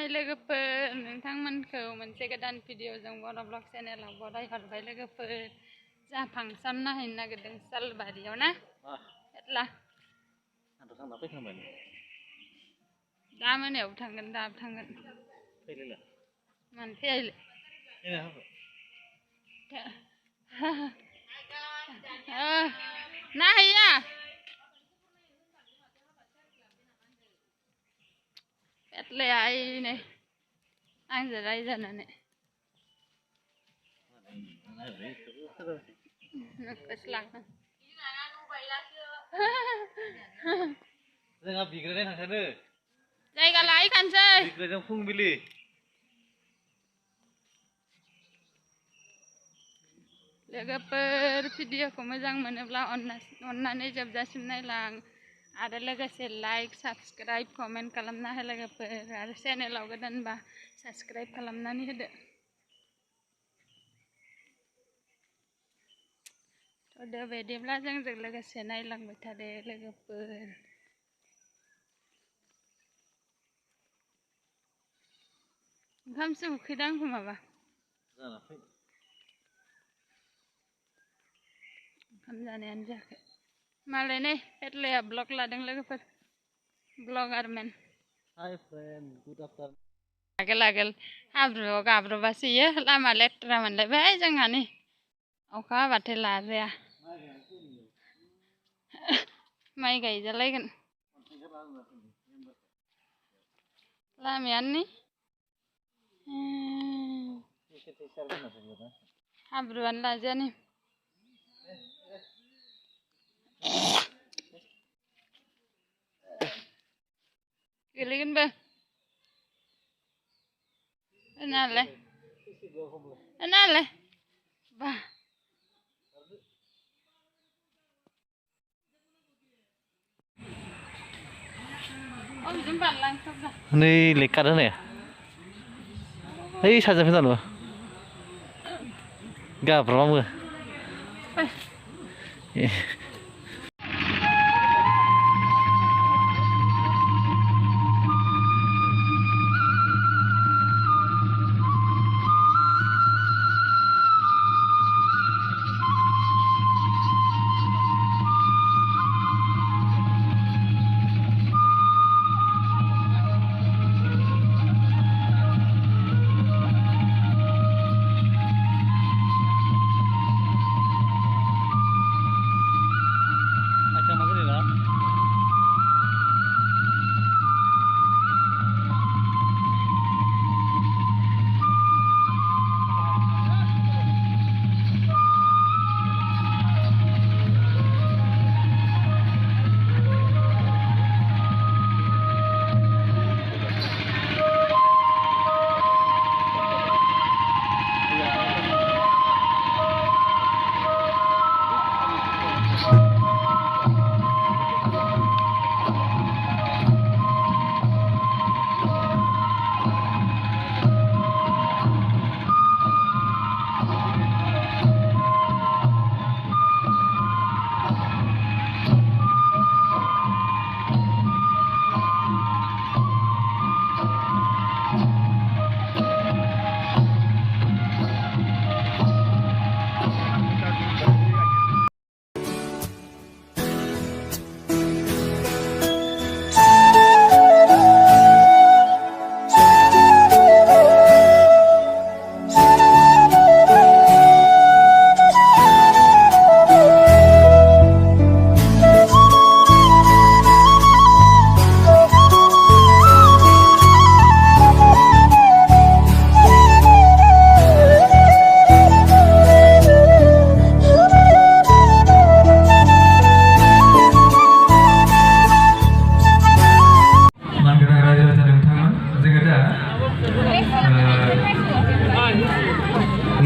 हाय लोगोफोर नोंथांमोनखौ मोनसे गोदान भिडिअजों बर' ब्लग चेनेलाव बरायहरबाय लोगोफोर जा फांसन नायहैनो नागिरदों सालबारियाव ना एत्ला आंथ' थांना फैखांबाय दा मोनायाव थांगोन दा थांगोन फैलेला मानो फैयालै नाहैया एत्लाया नै आंजों रायजानानै नोंखौसो लांगोन जोंहा बिग्रायनाय थांखानो जायगा लाहैखानोसै बिग्रायजों फुंबिलि लोगोफोर भिडिअखौ मोजां मोनोब्ला अननानै जोबजासिम नायलां आरो लोगोसे लाइक साबस्क्राइब कमेन्ट खालामना हो लोगोफोर आरो चेनेलाव गोदानबा साबस्क्राइब खालामनानै होदो थ' बिदिब्ला जोंजों लोगोसे नायलांबाय थादो लोगोफोर ओंखामसो उखैदों आंखौ माबा ओंखाम जानायानो जायाखै मालाय नै एत्लाया ब्लग लादों लोगोफोर ब्लगारमेन हाय फ्रेन्ड गुड आफ्टारनुन आगोल आगोल हाब्रुआव गाब्र'बासोयो लामा लेथ्रा मोनलायबाय जोंहानि अखा हाबाथाय लाजाया माइ गायजालायगोन लामायानो हाब्रुआनो लाजाया नै गोलैगोनबो नालाय बा नै लेखार होनाया ओइ साजा फैजानो गाब्र'आमो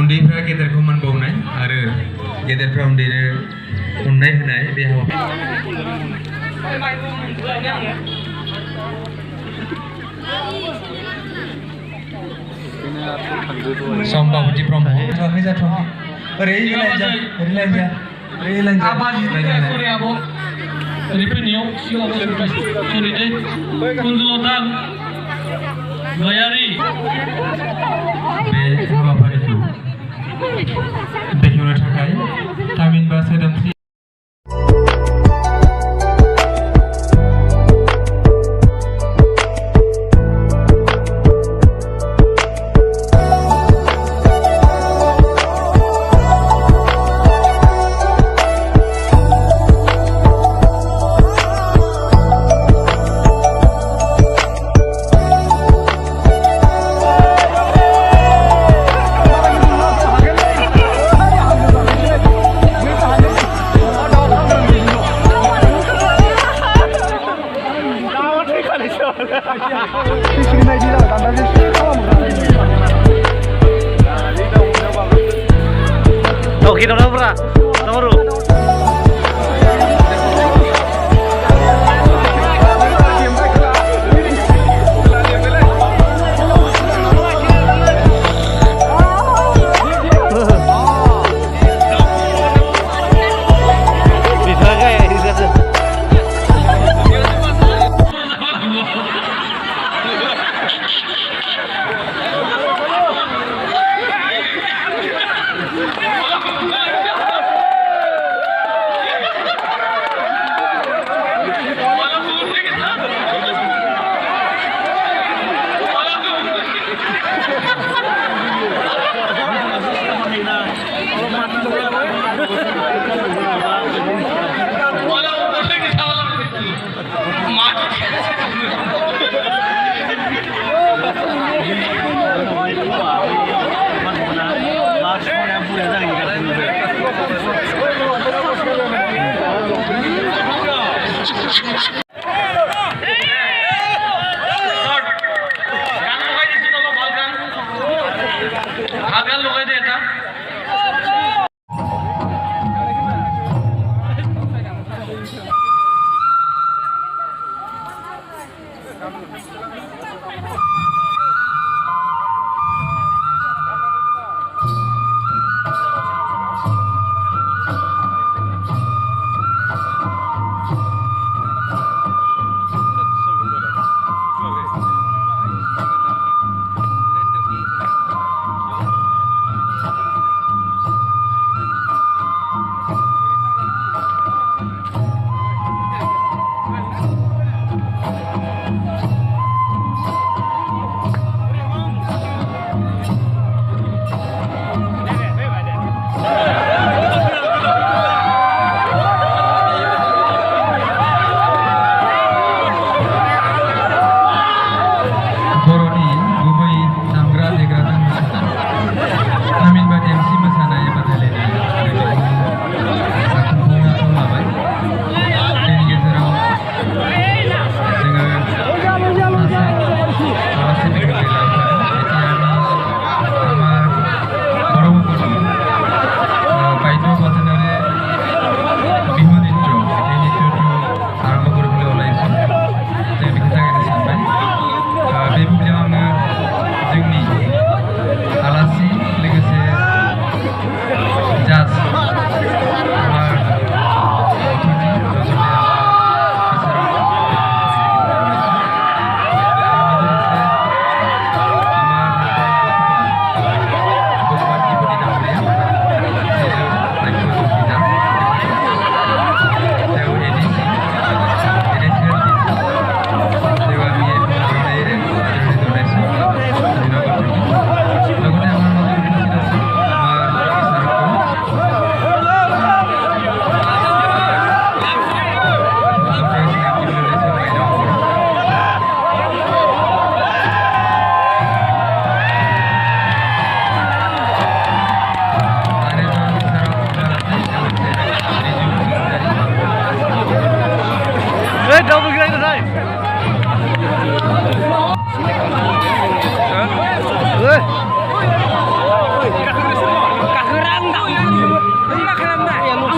उन्दैफ्रा गेदेरखौ मान बावनाय आरो गेदेरफ्रा उन्दैनो अननाय होनाय बे सम्भावती ब्रह्म जाथ'वाखै ओरै लाइनजा ओरै फैनायाव सिगाङाव ओरैनो गयारि बे हाबाफारिखौ बेखेवनो थाखाय थामहिनबा सोदोमस्रि Oke, nomor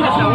Kakak